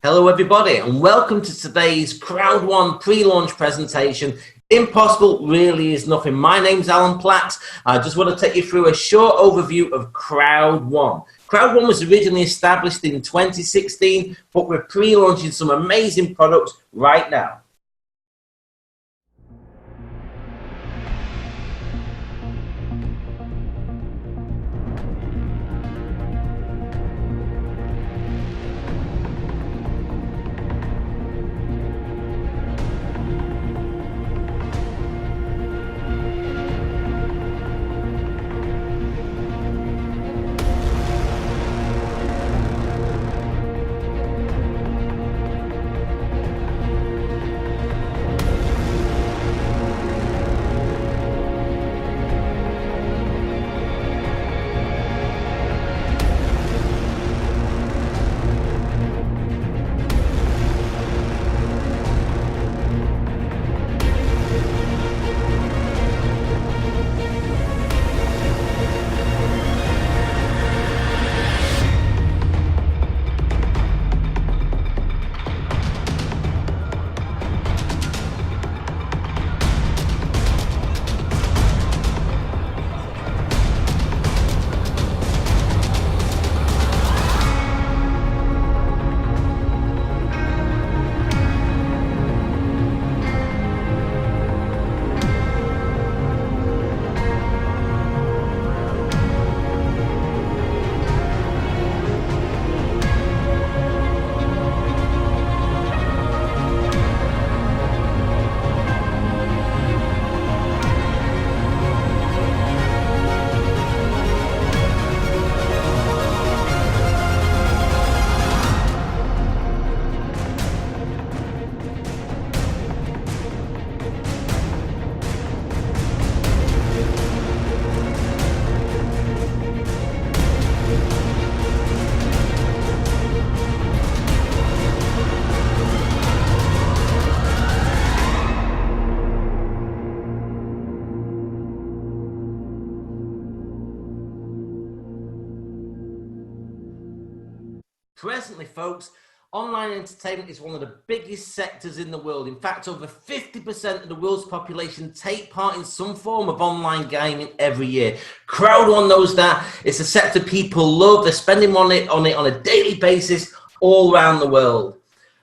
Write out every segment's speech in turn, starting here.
Hello everybody and welcome to today's CROWD1 pre-launch presentation. Impossible really is nothing. My name's Alan Platt. I just want to take you through a short overview of CROWD1. CROWD1 was originally established in 2016, but we're pre-launching some amazing products right now. Presently, folks, online entertainment is one of the biggest sectors in the world. In fact, over 50% of the world's population take part in some form of online gaming every year. CROWD1 knows that. It's a sector people love. They're spending money on it on a daily basis all around the world.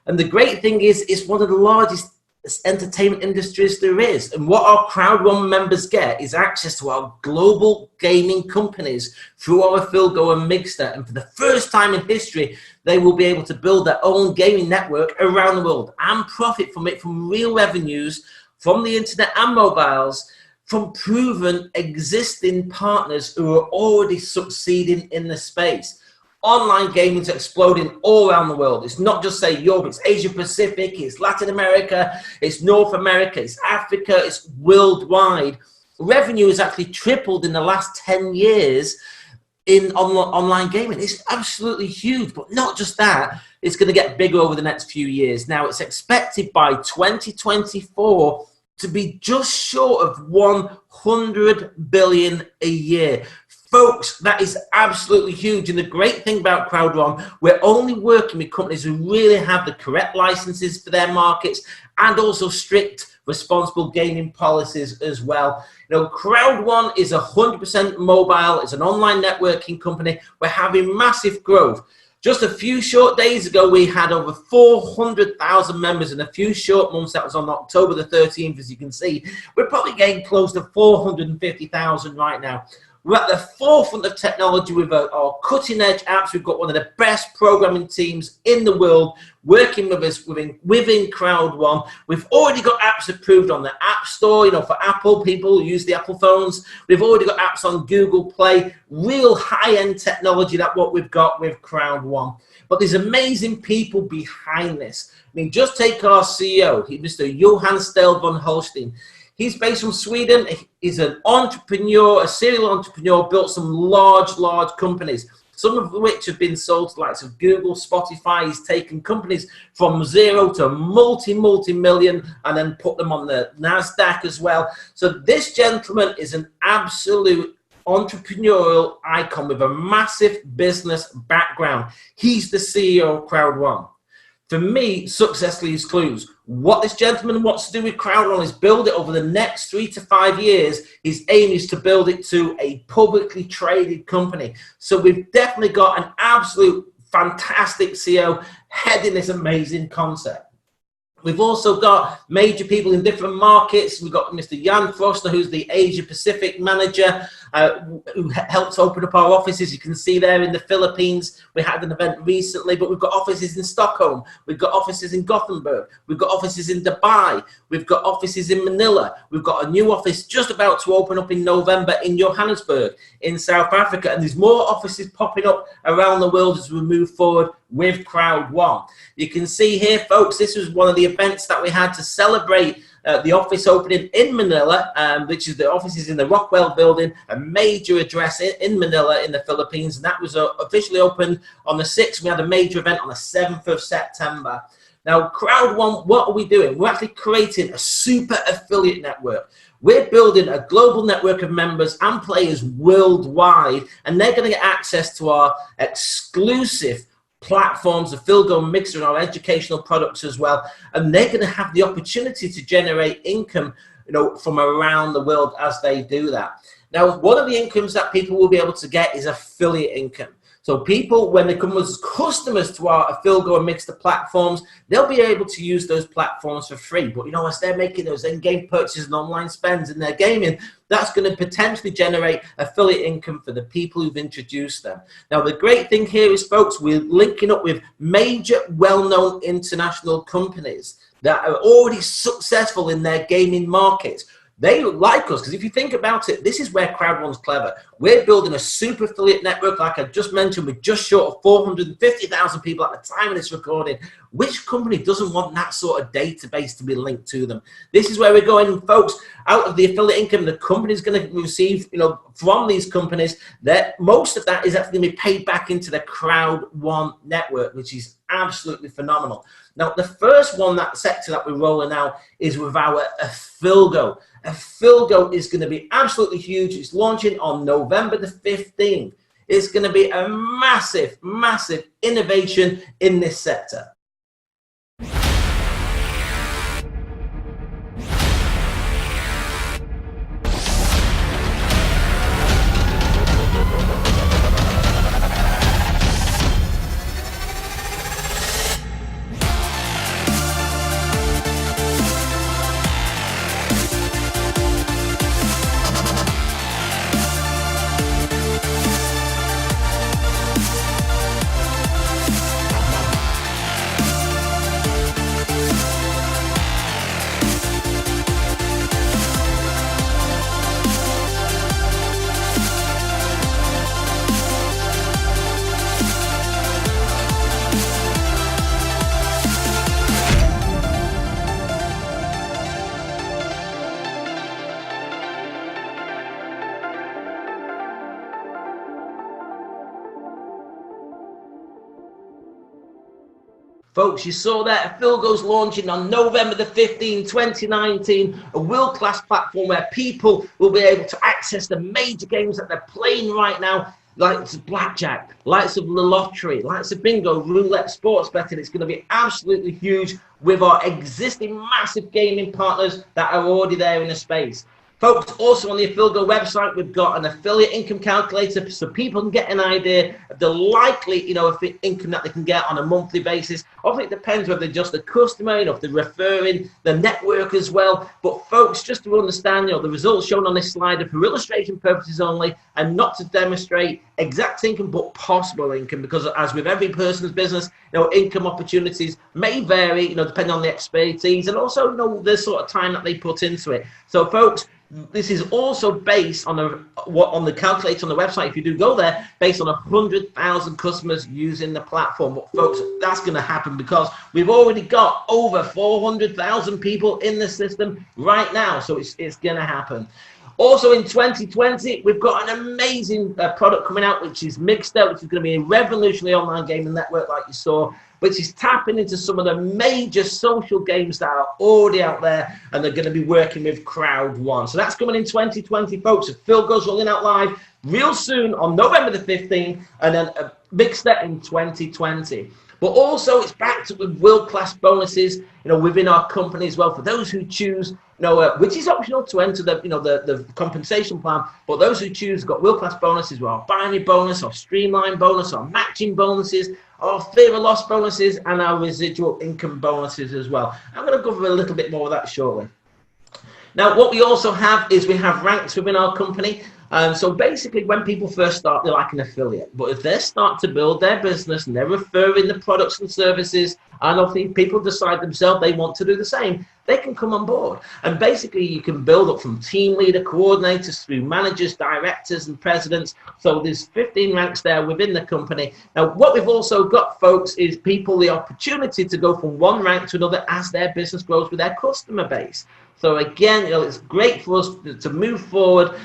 And the great thing is, it's one of the largest entertainment industries there is. And what our CROWD1 members get is access to our global gaming companies through our Philgo and Mixter. And for the first time in history, they will be able to build their own gaming network around the world and profit from it, from real revenues from the internet and mobiles, from proven existing partners who are already succeeding in the space. Online gaming is exploding all around the world. It's not just, say, Europe, it's Asia Pacific, it's Latin America, it's North America, it's Africa, it's worldwide. Revenue has actually tripled in the last 10 years in online gaming. It's absolutely huge, but not just that, it's going to get bigger over the next few years. Now, it's expected by 2024 to be just short of 100 billion a year. Folks, that is absolutely huge. And the great thing about CROWD1, we're only working with companies who really have the correct licenses for their markets and also strict responsible gaming policies as well. You know, CROWD1 is 100% mobile. It's an online networking company. We're having massive growth. Just a few short days ago, we had over 400,000 members in a few short months. That was on October the 13th, as you can see. We're probably getting close to 450,000 right now. We're at the forefront of technology with our cutting-edge apps. We've got one of the best programming teams in the world working with us within CROWD1. We've already got apps approved on the App Store, you know, for Apple people who use the Apple phones. We've already got apps on Google Play. Real high-end technology, that's what we've got with CROWD1. But there's amazing people behind this. I mean, just take our CEO, Mr. Johan Stell von Holstein. He's based from Sweden. He's an entrepreneur, a serial entrepreneur, built some large companies, some of which have been sold to the likes of Google, Spotify. He's taken companies from zero to multi-million and then put them on the NASDAQ as well. So this gentleman is an absolute entrepreneurial icon with a massive business background. He's the CEO of CROWD1. For me, success leaves clues. What this gentleman wants to do with CROWD1 is build it over the next 3 to 5 years. His aim is to build it to a publicly traded company. So we've definitely got an absolute fantastic CEO heading this amazing concept. We've also got major people in different markets. We've got Mr. Jan Froster, who's the Asia Pacific manager, who helps open up our offices. You can see there in the Philippines. We had an event recently, but we've got offices in Stockholm. We've got offices in Gothenburg. We've got offices in Dubai. We've got offices in Manila. We've got a new office just about to open up in November in Johannesburg in South Africa. And there's more offices popping up around the world as we move forward with CROWD1. You can see here, folks, this was one of the events that we had to celebrate the office opening in Manila, which is the offices in the Rockwell building, a major address in Manila in the Philippines. And that was officially opened on the 6th. We had a major event on the 7th of September. Now, CROWD1, what are we doing? We're actually creating a super affiliate network. We're building a global network of members and players worldwide, and they're going to get access to our exclusive platforms, the Philgo Mixer, and our educational products as well. And they're going to have the opportunity to generate income, you know, from around the world as they do that. Now, one of the incomes that people will be able to get is affiliate income. So people, when they come as customers to our Philgo and Mixer platforms, they'll be able to use those platforms for free. But, you know, as they're making those in-game purchases and online spends in their gaming, that's going to potentially generate affiliate income for the people who've introduced them. Now, the great thing here is, folks, we're linking up with major, well-known international companies that are already successful in their gaming markets. They like us because if you think about it, this is where CROWD1's clever. We're building a super affiliate network, like I just mentioned, with just short of 450,000 people at the time of this recording. Which company doesn't want that sort of database to be linked to them? This is where we're going, folks. Out of the affiliate income the company's going to receive, you know, from these companies, that most of that is actually going to be paid back into the CROWD1 network, which is absolutely phenomenal. Now, the first one, that sector that we're rolling out, is with our Philgo. Philgo is going to be absolutely huge. It's launching on November the 15th. It's going to be a massive, massive innovation in this sector. Folks, you saw that Philgo's launching on November the 15th, 2019, a world-class platform where people will be able to access the major games that they're playing right now, likes of blackjack, likes of the lottery, likes of bingo, roulette, sports betting. It's going to be absolutely huge with our existing massive gaming partners that are already there in the space. Folks, also on the Philgo website, we've got an affiliate income calculator so people can get an idea of the likely, income that they can get on a monthly basis. Obviously, it depends whether they're just a customer, if they're referring, the network as well. But folks, just to understand, the results shown on this slide are for illustration purposes only and not to demonstrate exact income, but possible income, because as with every person's business, income opportunities may vary, depending on the expertise and also, the sort of time that they put into it. So, folks, this is also based on the calculator on the website. If you do go there, based on 100,000 customers using the platform. But folks, that's going to happen because we've already got over 400,000 people in the system right now. So it's going to happen. Also in 2020, we've got an amazing product coming out, which is Mixed-Up, which is going to be a revolutionary online gaming network like you saw, which is tapping into some of the major social games that are already out there, and they're going to be working with CROWD1. So that's coming in 2020, folks. Philgo's rolling out live real soon on November the 15th, and then Mixed-Up in 2020. But also it's backed up with world-class bonuses, within our company as well for those who choose, which is optional to enter the compensation plan. But those who choose got world-class bonuses, our binary bonus, our streamline bonus, our matching bonuses, our fear of loss bonuses, and our residual income bonuses as well. I'm going to cover a little bit more of that shortly. Now, what we also have is we have ranks within our company. So basically, when people first start, they're like an affiliate. But if they start to build their business and they're referring the products and services, and obviously people decide themselves they want to do the same, they can come on board. And basically, you can build up from team leader, coordinators, through managers, directors, and presidents. So there's 15 ranks there within the company. Now, what we've also got, folks, is people the opportunity to go from one rank to another as their business grows with their customer base. So again, it's great for us to move forward,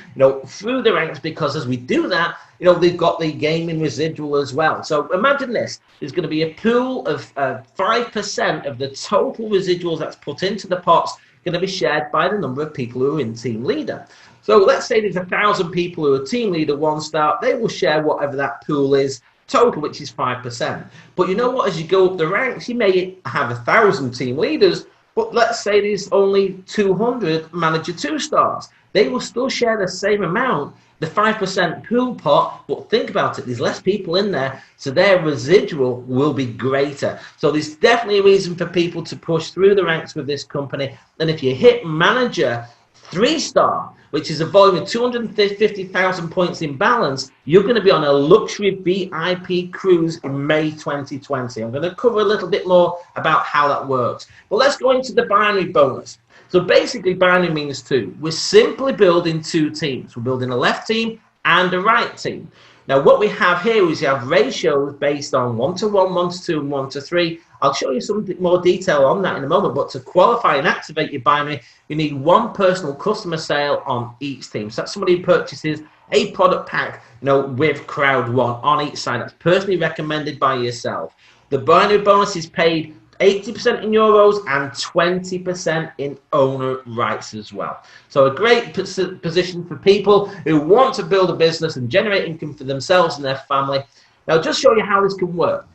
through the ranks, because as we do that, they've got the gaming residual as well. So imagine this: there's going to be a pool of 5% of the total residuals that's put into the pots going to be shared by the number of people who are in team leader. So let's say there's 1,000 people who are team leader one start, they will share whatever that pool is total, which is 5%. But you know what? As you go up the ranks, you may have 1,000 team leaders. But let's say there's only 200 manager 2-stars. They will still share the same amount, the 5% pool pot, but think about it, there's less people in there, so their residual will be greater. So there's definitely a reason for people to push through the ranks with this company. And if you hit manager 3-star, which is a volume of 250,000 points in balance, you're going to be on a luxury VIP cruise in May 2020. I'm going to cover a little bit more about how that works. But let's go into the binary bonus. So basically, binary means two. We're simply building two teams. We're building a left team and a right team. Now, what we have here is you have ratios based on 1-to-1, 1-to-2, and 1-to-3. I'll show you some more detail on that in a moment, but to qualify and activate your binary, you need one personal customer sale on each team. So that's somebody who purchases a product pack, with CROWD1 on each side. That's personally recommended by yourself. The binary bonus is paid 80% in euros and 20% in owner rights as well. So a great position for people who want to build a business and generate income for themselves and their family. Now, just show you how this can work.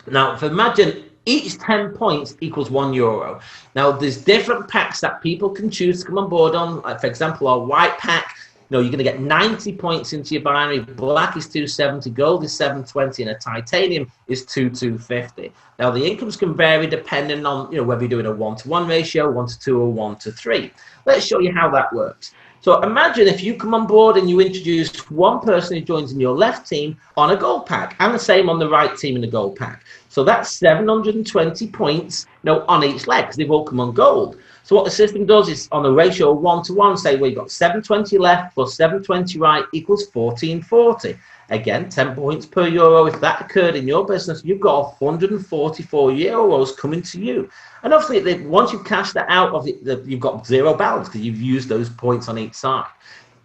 Now, if imagine each 10 points equals €1. Now, there's different packs that people can choose to come on board on. Like, for example, our white pack, you're going to get 90 points into your binary. Black is 270, gold is 720, and a titanium is 2250. Now, the incomes can vary depending on whether you're doing a 1-to-1 ratio, 1-to-2, or 1-to-3. Let's show you how that works. So imagine if you come on board and you introduce one person who joins in your left team on a gold pack, and the same on the right team in the gold pack. So that's 720 points on each leg, because they've all come on gold. So what the system does is, on a ratio of 1-to-1, say we've got 720 left plus 720 right equals 1440. Again, 10 points per euro. If that occurred in your business, you've got 144 euros coming to you. And obviously, once you've cashed that out of it, you've got zero balance because you've used those points on each side.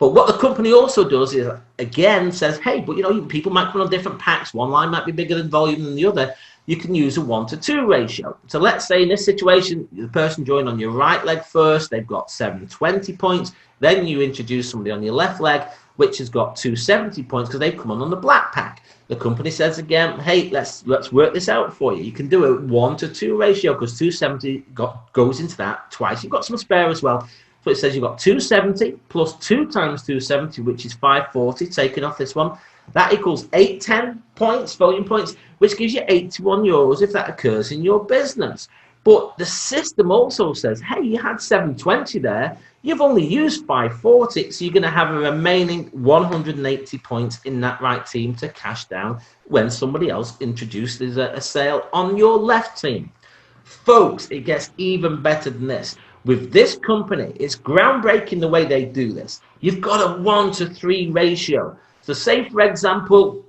But what the company also does is, again, says, hey, but people might come on different packs. One line might be bigger than volume than the other. you can use a 1-to-2 ratio. So let's say in this situation, the person joined on your right leg first, they've got 720 points. Then you introduce somebody on your left leg, which has got 270 points because they've come on the black pack. The company says again, hey, let's work this out for you. You can do a 1-to-2 ratio because 270 goes into that twice. You've got some spare as well. So it says you've got 270 plus 2 times 270, which is 540, taking off this one. That equals 810 points, volume points, which gives you 81 euros if that occurs in your business. But the system also says, hey, you had 720 there. You've only used 540, so you're going to have a remaining 180 points in that right team to cash down when somebody else introduces a sale on your left team. Folks, it gets even better than this. With this company, it's groundbreaking the way they do this. You've got a 1-to-3 ratio. So say, for example,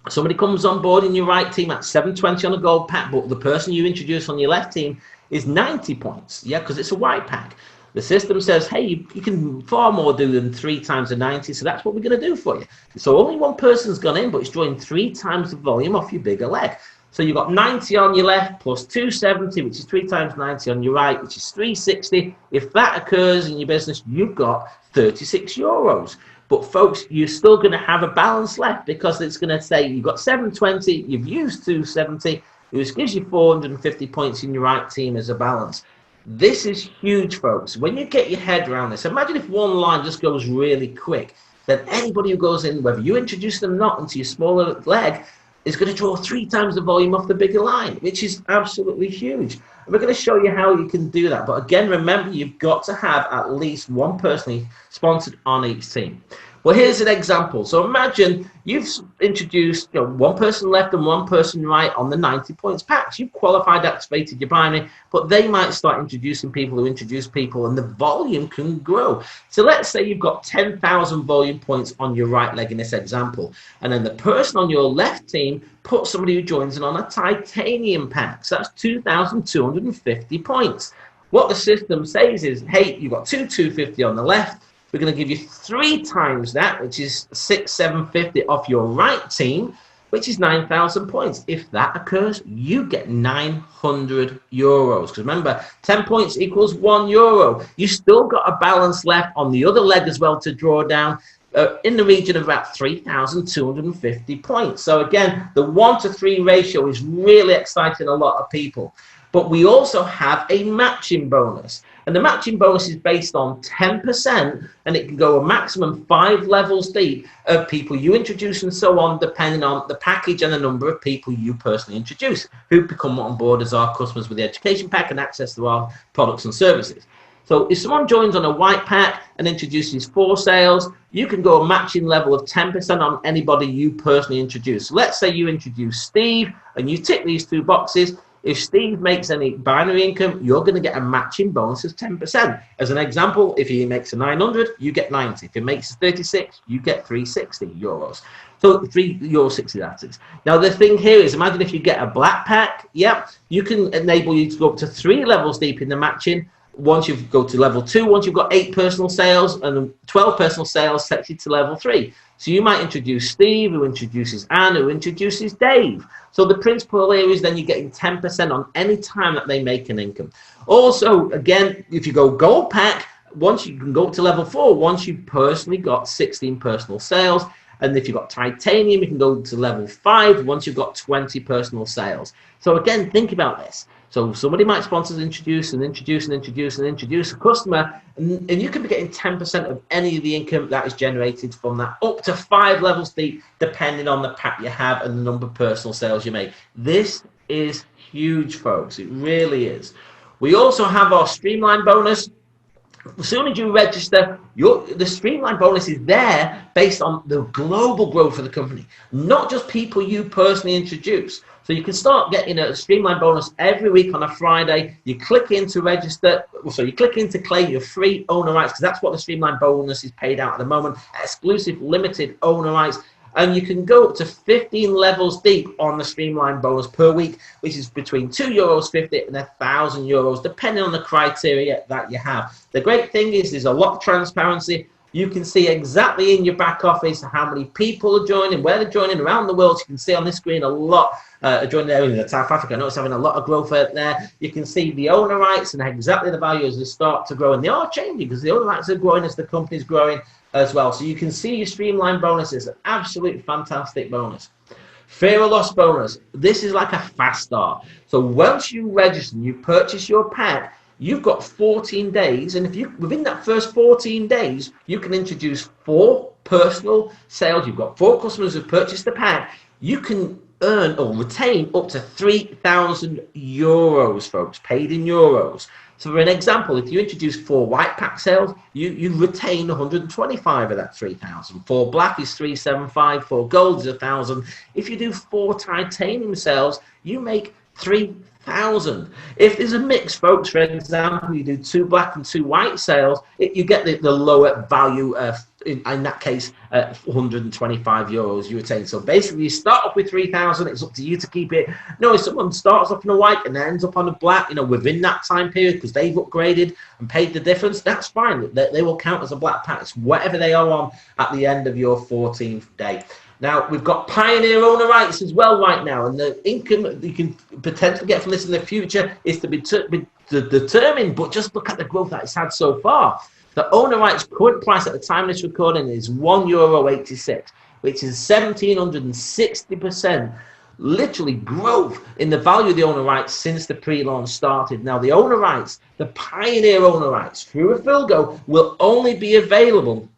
somebody comes on board in your right team at 720 on a gold pack, but the person you introduce on your left team is 90 points, yeah, because it's a white pack. The system says, hey, you can far more do than 3 times the 90, so that's what we're going to do for you. So only one person's gone in, but it's drawing 3 times the volume off your bigger leg. So you've got 90 on your left plus 270, which is 3 times 90 on your right, which is 360. If that occurs in your business, you've got 36 euros. But folks, you're still going to have a balance left because it's going to say you've got 720, you've used 270, which gives you 450 points in your right team as a balance. This is huge, folks. When you get your head around this, imagine if one line just goes really quick, then anybody who goes in, whether you introduce them or not, into your smaller leg, is going to draw 3 times the volume off the bigger line, which is absolutely huge. And we're going to show you how you can do that. But again, remember, you've got to have at least one person sponsored on each team. Well, here's an example. So imagine you've introduced one person left and one person right on the 90 points packs. You've qualified, activated your binary, but they might start introducing people who introduce people, and the volume can grow. So let's say you've got 10,000 volume points on your right leg in this example, and then the person on your left team puts somebody who joins in on a titanium pack. So that's 2,250 points. What the system says is, hey, you've got 250 on the left. We're going to give you 3 times that, which is 6,750 off your right team, which is 9,000 points. If that occurs, you get 900 euros. Because remember, 10 points equals 1 euro. You still got a balance left on the other leg as well to draw down in the region of about 3,250 points. So again, the 1-to-3 ratio is really exciting a lot of people. But we also have a matching bonus. And the matching bonus is based on 10%, and it can go a maximum 5 levels deep of people you introduce and so on, depending on the package and the number of people you personally introduce who become on board as our customers with the education pack and access to our products and services. So if someone joins on a white pack and introduces 4 sales, you can go a matching level of 10% on anybody you personally introduce. So let's say you introduce Steve and you tick these 2 boxes. If Steve makes any binary income, you're going to get a matching bonus of 10%. As an example, if he makes a 900, you get 90. If he makes a 36, you get 360 euros. So €3.60 that is. Now the thing here is, imagine if you get a black pack, you can enable you to go up to 3 levels deep in the matching. Once you go to level 2, once you've got 8 personal sales, and 12 personal sales takes you to level 3. So you might introduce Steve, who introduces Anne, who introduces Dave. So the principal here is then you're getting 10% on any time that they make an income. Also, again, if you go gold pack, once you can go up to level 4, once you've personally got 16 personal sales. And if you've got titanium, you can go to level 5 once you've got 20 personal sales. So again, think about this. So somebody might sponsor and introduce a customer, and you can be getting 10% of any of the income that is generated from that, up to 5 levels deep, depending on the pack you have and the number of personal sales you make. This is huge, folks. It really is. We also have our Streamline bonus. As soon as you register, the Streamline bonus is there based on the global growth of the company, not just people you personally introduce. So you can start getting a Streamline bonus every week on a Friday. You click in to register, so you click in to claim your free owner rights, because that's what the Streamline bonus is paid out at the moment, exclusive limited owner rights. And you can go up to 15 levels deep on the Streamline bonus per week, which is between €2.50 and €1,000, depending on the criteria that you have. The great thing is there's a lot of transparency. You can see exactly in your back office how many people are joining, where they're joining around the world. You can see on this screen a lot are joining there in South Africa. I know it's having a lot of growth out there. You can see the owner rights and exactly the value as they start to grow. And they are changing because the owner rights are growing as the company's growing as well. So you can see your streamlined bonuses, an absolute fantastic bonus. Fear of loss bonus. This is like a fast start. So once you register and you purchase your pack, you've got 14 days, and if you within that first 14 days, you can introduce 4 personal sales. You've got 4 customers who've purchased the pack. You can earn or retain up to 3,000 euros, folks, paid in euros. So for an example, if you introduce 4 white pack sales, you retain 125 of that 3,000. 4 black is 375, 4 gold is 1,000. If you do 4 titanium sales, you make 3,000. If there's a mix, folks, for example, you do 2 black and 2 white sales, you get the lower value in that case, 125 euros you retain. So basically, you start off with 3,000. It's up to you to keep it. No, if someone starts off in a white and ends up on a black, within that time period, because they've upgraded and paid the difference, that's fine. They will count as a black pack. It's whatever they are on at the end of your 14th day. Now, we've got Pioneer owner rights as well right now, and the income you can potentially get from this in the future is to be determined, but just look at the growth that it's had so far. The owner rights current price at the time of this recording is €1.86, which is 1,760%. Literally growth in the value of the owner rights since the pre-launch started. Now, the owner rights, the Pioneer owner rights through Afilgo will only be available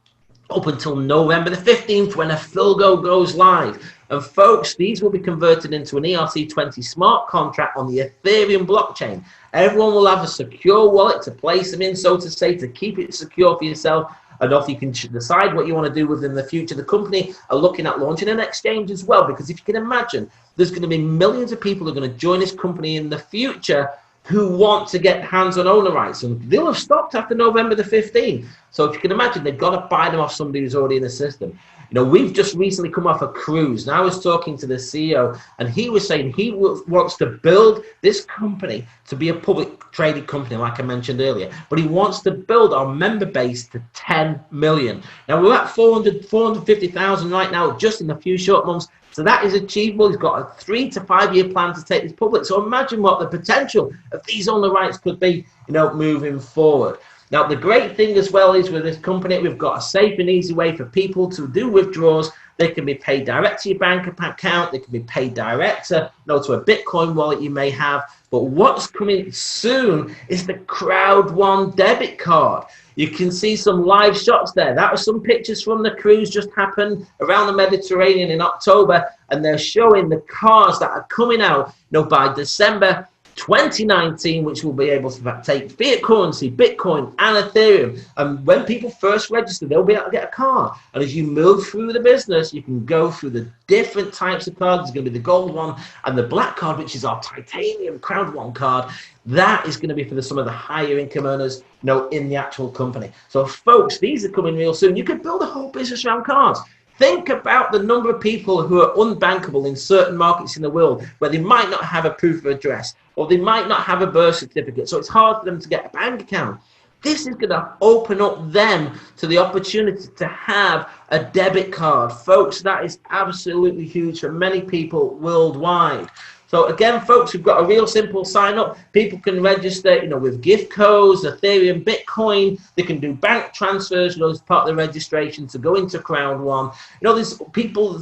up until November the 15th when Afilgo goes live. And folks, these will be converted into an ERC20 smart contract on the Ethereum blockchain. Everyone will have a secure wallet to place them in, so to say, to keep it secure for yourself. And off you can decide what you want to do with them in the future. The company are looking at launching an exchange as well, because if you can imagine, there's going to be millions of people who are going to join this company in the future who want to get hands on owner rights, and they'll have stopped after November the 15th. So if you can imagine, they've got to buy them off somebody who's already in the system. We've just recently come off a cruise, and I was talking to the CEO, and he was saying he wants to build this company to be a public traded company, like I mentioned earlier, but he wants to build our member base to 10 million. Now, we're at 450,000 right now, just in a few short months. So that is achievable. He's got a 3 to 5 year plan to take this public. So imagine what the potential of these owner rights could be, moving forward. Now, the great thing as well is with this company, we've got a safe and easy way for people to do withdrawals. They can be paid direct to your bank account. They can be paid direct to a Bitcoin wallet you may have. But what's coming soon is the CROWD1 debit card. You can see some live shots there. That was some pictures from the cruise just happened around the Mediterranean in October, and they're showing the cards that are coming out by December 2019, which will be able to take fiat currency, Bitcoin, and Ethereum. And when people first register, they'll be able to get a card. And as you move through the business, you can go through the different types of cards. There's going to be the gold one and the black card, which is our titanium CROWD1 card. That is going to be for some of the higher income earners, in the actual company. So, folks, these are coming real soon. You can build a whole business around cards. Think about the number of people who are unbankable in certain markets in the world where they might not have a proof of address or they might not have a birth certificate. So it's hard for them to get a bank account. This is going to open up them to the opportunity to have a debit card. Folks, that is absolutely huge for many people worldwide. So again, folks, we've got a real simple sign up. People can register, with gift codes, Ethereum, Bitcoin. They can do bank transfers, as part of the registration to go into CROWD1. There's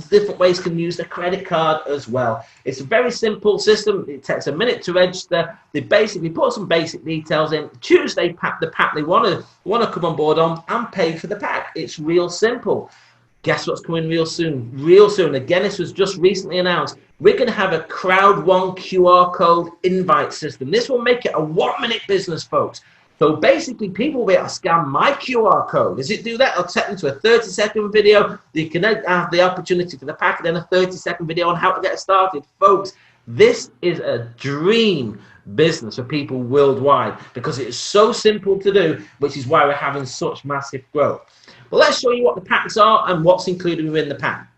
different ways can use the credit card as well. It's a very simple system. It takes a minute to register. They basically put some basic details in, choose the pack they want to come on board on, and pay for the pack. It's real simple. Guess what's coming real soon? Real soon. Again, this was just recently announced. We're going to have a CROWD1 QR code invite system. This will make it a 1-minute business, folks. So basically, people will be able to scan my QR code. As it do that, I'll take them to a 30-second video. You can have the opportunity for the pack, and then a 30-second video on how to get started. Folks, this is a dream business for people worldwide because it is so simple to do, which is why we're having such massive growth. Well, let's show you what the packs are and what's included within the pack.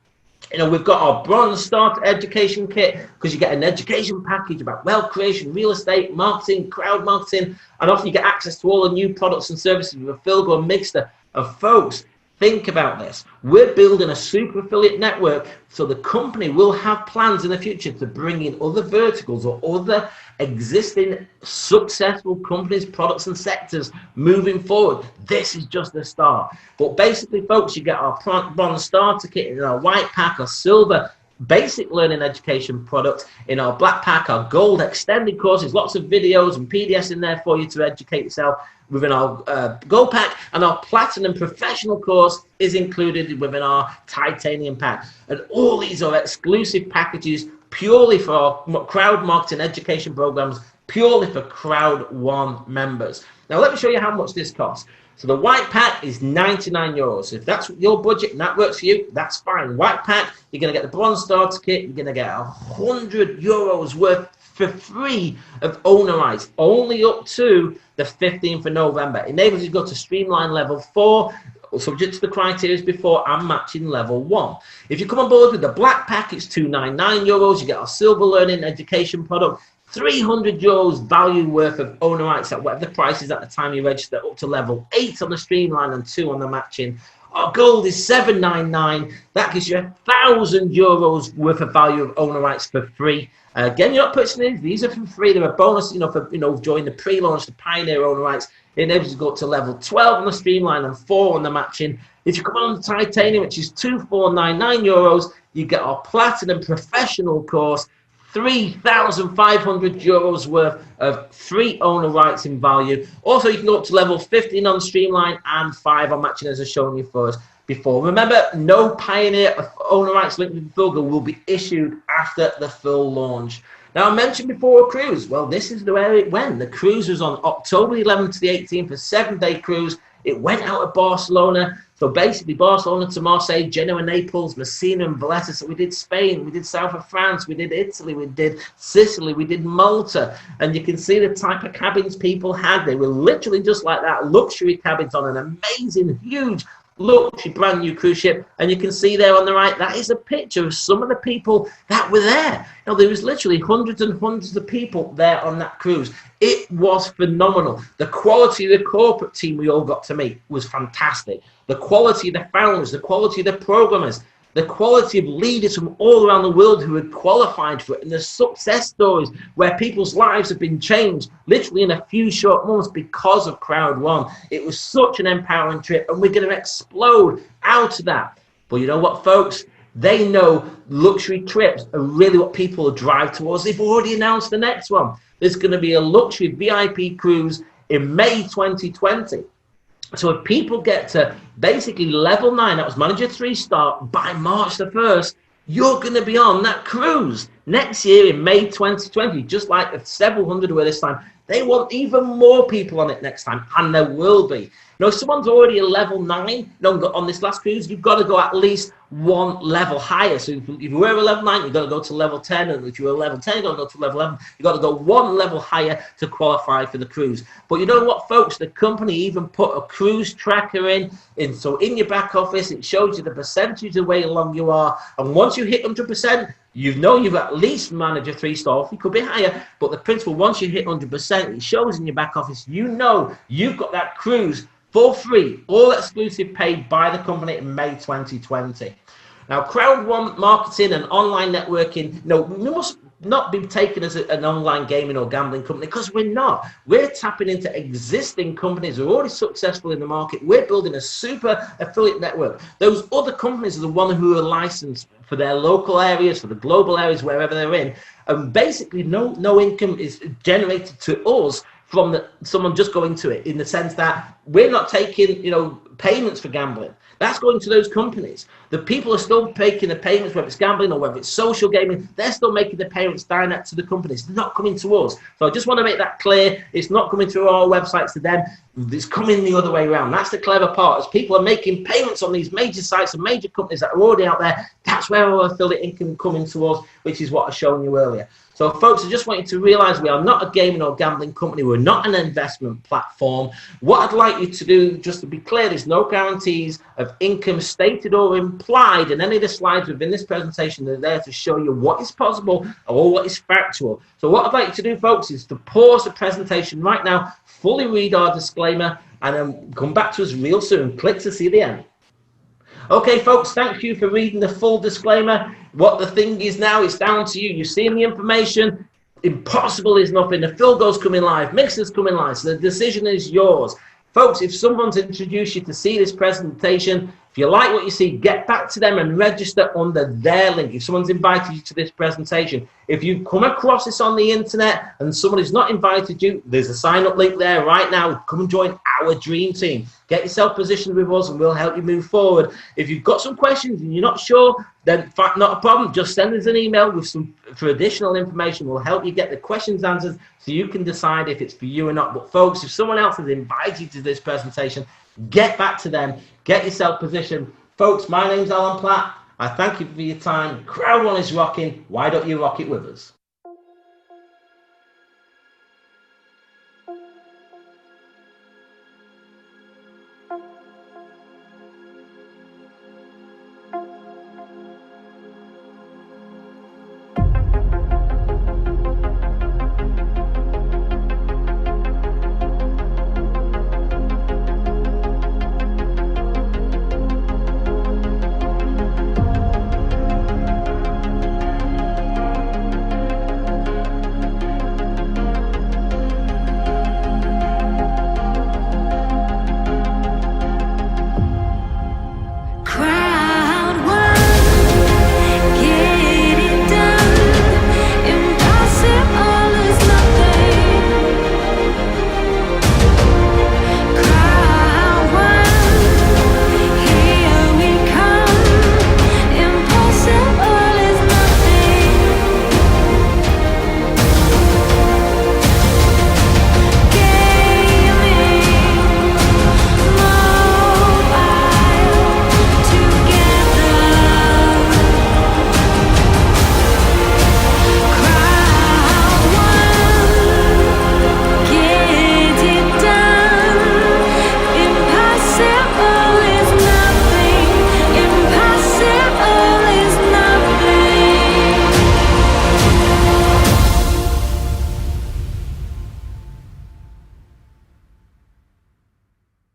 We've got our bronze starter education kit, because you get an education package about wealth creation, real estate, marketing, crowd marketing, and often you get access to all the new products and services with Afilgo and Mixter. And folks, Think about this. We're building a super affiliate network, so the company will have plans in the future to bring in other verticals or other existing successful companies, products and sectors moving forward. This is just the start. But basically, folks, you get our bronze starter kit in our white pack, our silver basic learning education product, in our black pack, our gold extended courses, lots of videos and PDFs in there for you to educate yourself within our gold pack, and our platinum professional course is included within our titanium pack. And all these are exclusive packages purely for our crowd marketing education programs, purely for CROWD1 members. Now let me show you how much this costs. So the white pack is €99. If that's your budget and that works for you, that's fine. White pack, you're going to get the bronze starter kit. You're going to get €100 worth for free of owner rights, only up to the 15th of November. It enables you to go to Streamline Level 4, subject to the criteria before, and matching Level 1. If you come on board with the black pack, it's €299. You get our silver learning education product, €300 value worth of owner rights at whatever the price is at the time you register, up to level 8 on the Streamline and 2 on the matching. Our gold is $799. That gives you €1,000 worth of value of owner rights for free. Again, you're not purchasing these are for free. They're a bonus, during the pre-launch, the Pioneer owner rights. It enables you to go up to level 12 on the Streamline and 4 on the matching. If you come on the titanium, which is €2,499, you get our platinum professional course, €3,500 worth of free owner rights in value. Also, you can go up to level 15 on Streamline and 5 on matching, as I've shown you first before. Remember, no Pioneer owner rights linked with the Fulgo will be issued after the full launch. Now, I mentioned before a cruise. Well, this is where it went. The cruise was on October 11th to the 18th, a 7-day cruise. It went out of Barcelona. So basically, Barcelona to Marseille, Genoa, Naples, Messina, and Valletta. So we did Spain, we did south of France, we did Italy, we did Sicily, we did Malta. And you can see the type of cabins people had. They were literally just like that, luxury cabins on an amazing, huge, luxury brand new cruise ship. And you can see there on the right, that is a picture of some of the people that were there. Now, there was literally hundreds and hundreds of people there on that cruise. It was phenomenal. The quality of the corporate team we all got to meet was fantastic. The quality of the founders, the quality of the programmers, the quality of leaders from all around the world who had qualified for it, and the success stories where people's lives have been changed literally in a few short months because of CROWD1. It was such an empowering trip, and we're going to explode out of that. But you know what, folks? They know luxury trips are really what people drive towards. They've already announced the next one. There's going to be a luxury VIP cruise in May 2020. So if people get to basically level 9, that was Manager 3 start, by March the 1st, you're going to be on that cruise next year in May 2020, just like the several hundred were this time. They want even more people on it next time, and there will be. Now, if someone's already a level 9 on this last cruise, you've got to go at least one level higher. So if you were a level 9, you've got to go to level 10. And if you were a level 10, you've got to go to level 11. You've got to go one level higher to qualify for the cruise. But you know what, folks? The company even put a cruise tracker in. So in your back office, it shows you the percentage of way along you are. And once you hit 100%, you know you've at least managed a 3-star. It could be higher, but the principle, once you hit 100%, it shows in your back office, you know you've got that cruise for free, all exclusive, paid by the company in May 2020. Now, CROWD1 marketing and online networking, we must not be taken as an online gaming or gambling company, because we're not. We're tapping into existing companies who are already successful in the market. We're building a super affiliate network. Those other companies are the ones who are licensed for their local areas, for the global areas, wherever they're in. And basically, no income is generated to us from someone just going to it, in the sense that we're not taking, payments for gambling. That's going to those companies. The people are still making the payments, whether it's gambling or whether it's social gaming. They're still making the payments direct to the companies. It's not coming to us. So I just want to make that clear. It's not coming through our websites to them. It's coming the other way around. That's the clever part. As people are making payments on these major sites and major companies that are already out there, that's where our affiliate income coming to us, which is what I showed you earlier. So, folks, I just want you to realize we are not a gaming or gambling company. We're not an investment platform. What I'd like you to do, just to be clear, there's no guarantees of income stated or implied in any of the slides within this presentation. They're there to show you what is possible or what is factual. So what I'd like you to do, folks, is to pause the presentation right now, fully read our disclaimer, and then come back to us real soon. Click to see the end. Okay, folks, thank you for reading the full disclaimer. What the thing is now, it's down to you. You've seen the information. Impossible is nothing. The field goal's coming live, mixers coming live, so the decision is yours. Folks, if someone's introduced you to see this presentation, if you like what you see, get back to them and register under their link. If someone's invited you to this presentation, if you come across this on the internet and somebody's not invited you, there's a sign-up link there right now. Come and join our dream team. Get yourself positioned with us and we'll help you move forward. If you've got some questions and you're not sure, then not a problem. Just send us an email with some for additional information. We'll help you get the questions answered so you can decide if it's for you or not. But folks, if someone else has invited you to this presentation, get back to them. Get yourself positioned. Folks, my name's Alan Platt. I thank you for your time. CROWD1 is rocking. Why don't you rock it with us?